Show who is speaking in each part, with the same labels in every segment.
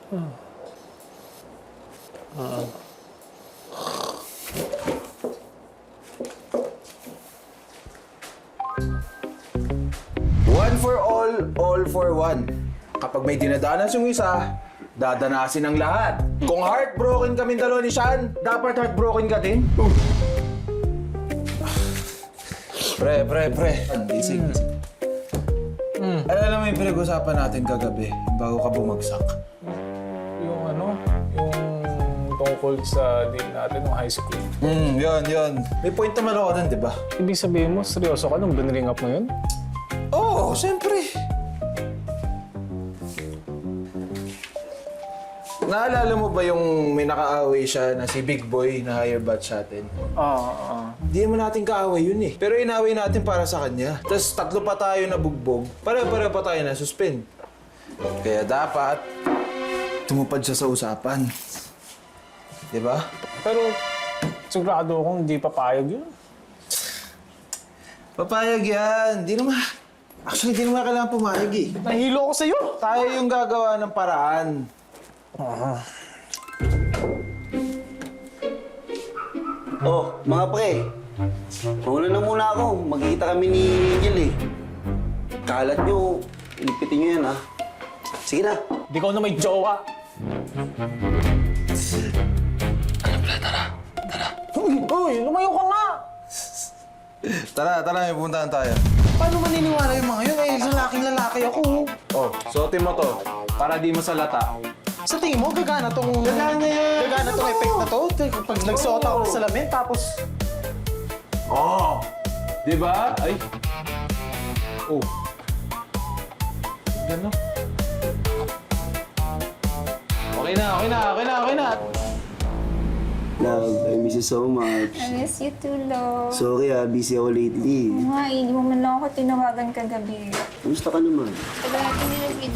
Speaker 1: One for all for one. Kapag may dinadanas yung isa, dadanasin ang lahat. Kung heartbroken kami dalawa ni Sean, dapat heartbroken ka din. Pre. Gising. Alam mo yung pinag-usapan natin kagabi bago ka bumagsak?
Speaker 2: Yung tungkol sa deal natin ng high school.
Speaker 1: Yun. May point naman ako dun, di ba?
Speaker 2: Ibig sabihin mo, seryoso ka nung biniring up mo yun?
Speaker 1: Oo, siyempre. Naalala mo ba yung may nakaaway siya na si Big Boy na higher batch natin? Hindi naman natin kaaway yun eh. Pero inaway natin para sa kanya. Tapos 3 pa tayo na bugbog. Pare-pare pa tayo na suspend. Kaya dapat tumupad siya sa usapan. Diba?
Speaker 2: Pero sigurado akong hindi papayag yun.
Speaker 1: Papayag yan. Actually, di naman kailangan pumayag eh.
Speaker 2: Nahilo ako sa'yo!
Speaker 1: Tayo yung gagawa ng paraan.
Speaker 3: Oh, mga pre. Mauna na muna ako. Magkikita kami ni Angel eh. Kalat nyo. Ilipitin nyo yan ha. Sige na.
Speaker 2: Di ko na may jowa. Uy, lumayo ka nga!
Speaker 1: Tara, may puntahan tayo.
Speaker 4: Paano maniniwala yung mga yun? Lalaking-lalaki ako.
Speaker 1: Oh, suotin mo to. Para di mo salata.
Speaker 4: Sa tingin mo, gagana tong... Gagana yan! Gagana tong effect na to? Pag nagsuot ako ng salamin, tapos...
Speaker 1: Oh! Di ba? Ay. Oh. Gano? Okay na.
Speaker 3: Love, I miss you so much.
Speaker 5: I miss you too, love.
Speaker 3: Sorry busy ako lately.
Speaker 5: Nga, hindi mo man lang ako tinawagan kagabi.
Speaker 3: Kamusta ka naman?
Speaker 5: Tagal natin nilagay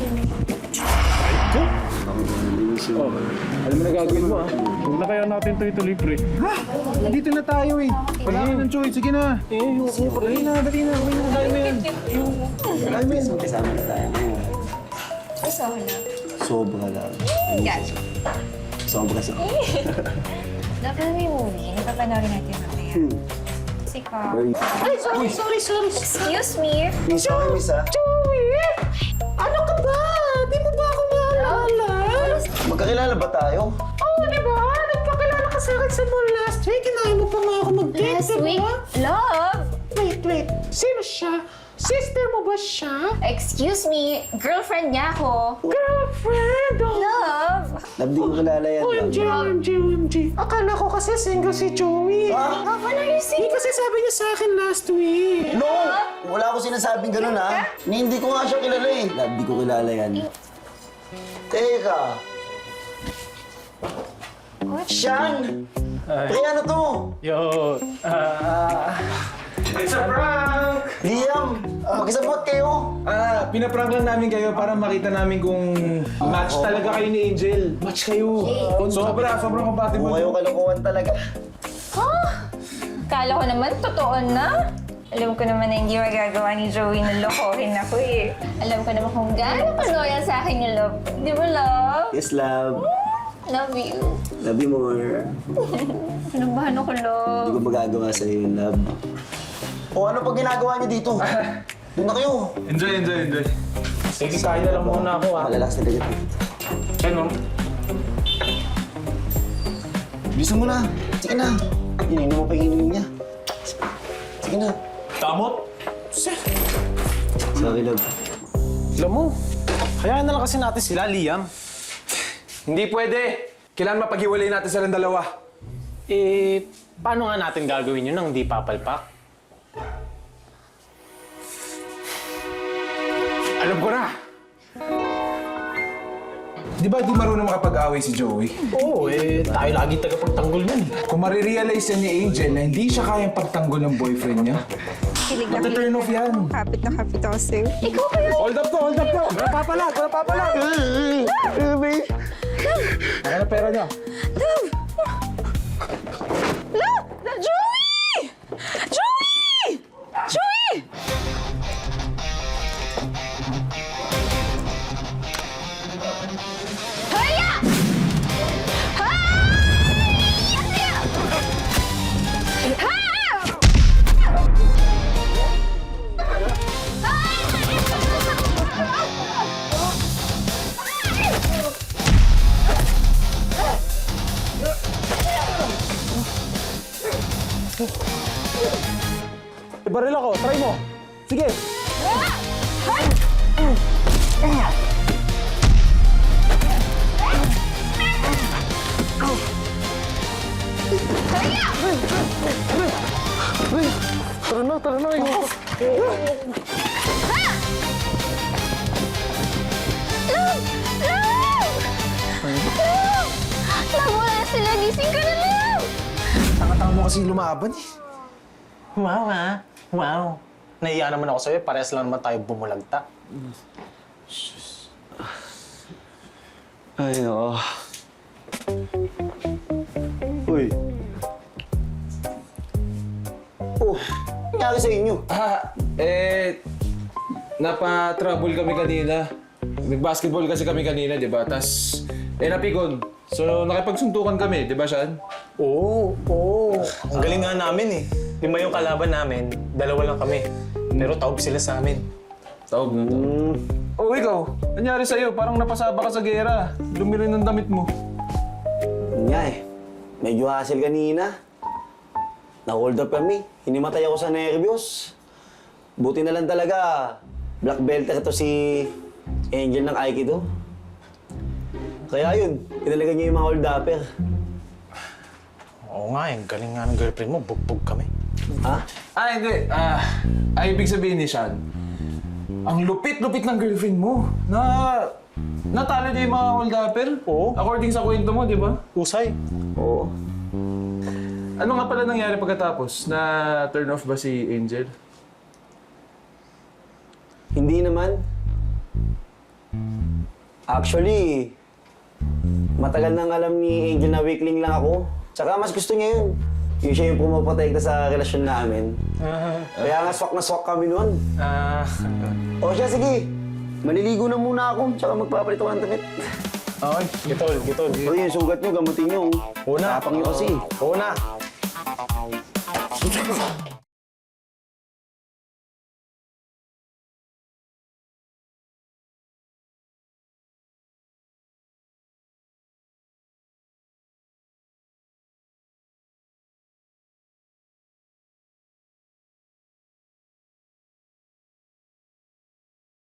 Speaker 3: Ako ba? I miss you.
Speaker 2: Alam mo na gagawin mo, ha? Huwag na kaya natin ito pre.
Speaker 1: Dito na tayo eh. Wala ka ng choice. Sige na. Dali na. Dali mo yan.
Speaker 3: Kasama na tayo ngayon.
Speaker 5: Gusto ko na.
Speaker 3: Sobra lang.
Speaker 5: Gotcha.
Speaker 3: Sobra sa...
Speaker 5: Dapat may movie. Napapanoorin natin mamaya. Kasi ka...
Speaker 3: Very...
Speaker 4: Sorry.
Speaker 5: Excuse me?
Speaker 3: Miss ako, miss ha?
Speaker 4: Joey! Ano ka ba? Di mo ba ako maalala?
Speaker 3: Magkakilala ba tayo?
Speaker 4: Oo, di ba? Nagpakilala ka sa akin sa mall last week. Kinahin mo pa nga ako mag-date,
Speaker 5: Last
Speaker 4: di
Speaker 5: week?
Speaker 4: ba?
Speaker 5: Love!
Speaker 4: Wait. Sino siya? Sister mo ba siya?
Speaker 5: Excuse me? Girlfriend niya ako.
Speaker 4: Girlfriend! Oh.
Speaker 5: Love!
Speaker 3: Love, di ko kilala yan.
Speaker 4: OMG. Akala ko kasi single si Joey.
Speaker 5: Love, what are you saying?
Speaker 4: Kasi sabi niya sa akin last week.
Speaker 3: No! Wala ko sinasabing ganun ha. Hindi ko nga siya kilala eh. Love, di ko kilala yan. Teka. Sean! Pre, ano to?
Speaker 2: Yo, it's a prank!
Speaker 3: Liam! Makisabot kayo!
Speaker 1: Pinaprank lang namin kayo para makita namin kung match talaga kayo ni Angel. Match kayo. Sobrang compatible.
Speaker 3: Huwag kayo kalokohan talaga.
Speaker 5: Kala ko naman, totoo na. Alam ko naman na hindi magagawa ni Joey na lokohin ako eh. Alam ko naman kung gaano ka loyal sa akin yung love. Di ba, love?
Speaker 3: Yes, love.
Speaker 5: Love you.
Speaker 3: Love you more.
Speaker 5: Pinabahan ako, love.
Speaker 3: Hindi ko magagawa sa'yo yung love. O ano pag ginagawa niyo dito? Doon na kayo.
Speaker 1: Enjoy.
Speaker 2: Sige, kain na lang muna ako, ha?
Speaker 3: Malalakas na ganyan.
Speaker 2: Ano?
Speaker 3: Bilisan mo na. Sige na. Ininom mo pa yung ininom niya. Sige na.
Speaker 2: Damot?
Speaker 3: Sorry, love.
Speaker 2: Alam mo, hayaan na lang kasi natin sila, Liam.
Speaker 1: Hindi pwede. Kailangan mapaghiwalay natin silang dalawa.
Speaker 2: Paano nga natin gagawin yun nang di papalpak?
Speaker 1: Alam ko na. Di ba di marunong makapag-away si Joey?
Speaker 2: Oo, tayo lagi tagapagtanggol nun.
Speaker 1: Kung marirealize yan ni Angel na hindi siya kayang pagtanggol ng boyfriend niya, mata-turn off yan.
Speaker 6: Kapit na kapit ako sa'yo.
Speaker 5: Ikaw ba yun?
Speaker 1: Hold up to! Wala papalag! Ano na pera niya?
Speaker 5: Love! Joey! Hurry
Speaker 4: Sige. Tara na.
Speaker 5: Wala na sila. Gising ka na lang.
Speaker 1: Tanga-tanga mo kasi lumaban eh.
Speaker 2: Wow, ha? Wow. Naiya naman ako sa'yo. Parehas lang naman tayo bumulagta.
Speaker 3: Ay, nako. Uy. Oh, nangyari sa inyo?
Speaker 1: Napa-trouble kami kanina. Nag-basketball kasi kami kanina, di ba? Tas, napikon. So, nakipagsuntukan kami, di ba, Sean?
Speaker 2: Oo. Ang galing nga namin eh. 5 yung kalaban namin, 2 lang kami. Pero taob sila sa amin.
Speaker 1: Tawag na to. Oh, ikaw. Nangyari sa'yo, parang napasaba ka sa gera. Lumiri ng damit mo.
Speaker 3: Yun nga eh. Medyo hassle kanina. Na-hold up kami. Hinimatay ako sa nervyos. Buti na lang talaga. Black belt na to si Angel ng Aikido. Kaya yun, pinalagan niya yung mga hold-upper.
Speaker 2: Oo nga, yung galing nga ng girlfriend mo, bugbog kami.
Speaker 3: Ha?
Speaker 1: Hindi. Ibig sabihin ni Sean, ang lupit-lupit ng girlfriend mo. Natalo niya yung mga hold-upper.
Speaker 2: Oo.
Speaker 1: According sa kwento mo, di ba?
Speaker 2: Usay.
Speaker 3: Oo.
Speaker 1: Ano nga pala nangyari pagkatapos? Na turn off ba si Angel?
Speaker 3: Hindi naman. Actually, matagal nang alam ni Angel na weakling lang ako. Tsaka mas gusto niya yun. Yung siya yung pumaprotekta sa relasyon namin. Kaya nga swak na swak kami noon. O siya, sige. Maliligo na muna ako, tsaka magpapalit ako ng damit.
Speaker 2: Okay, gitol.
Speaker 3: O yung sugat niyo, gamutin niyo.
Speaker 2: Una.
Speaker 3: Tapang niyo kasi.
Speaker 2: Una.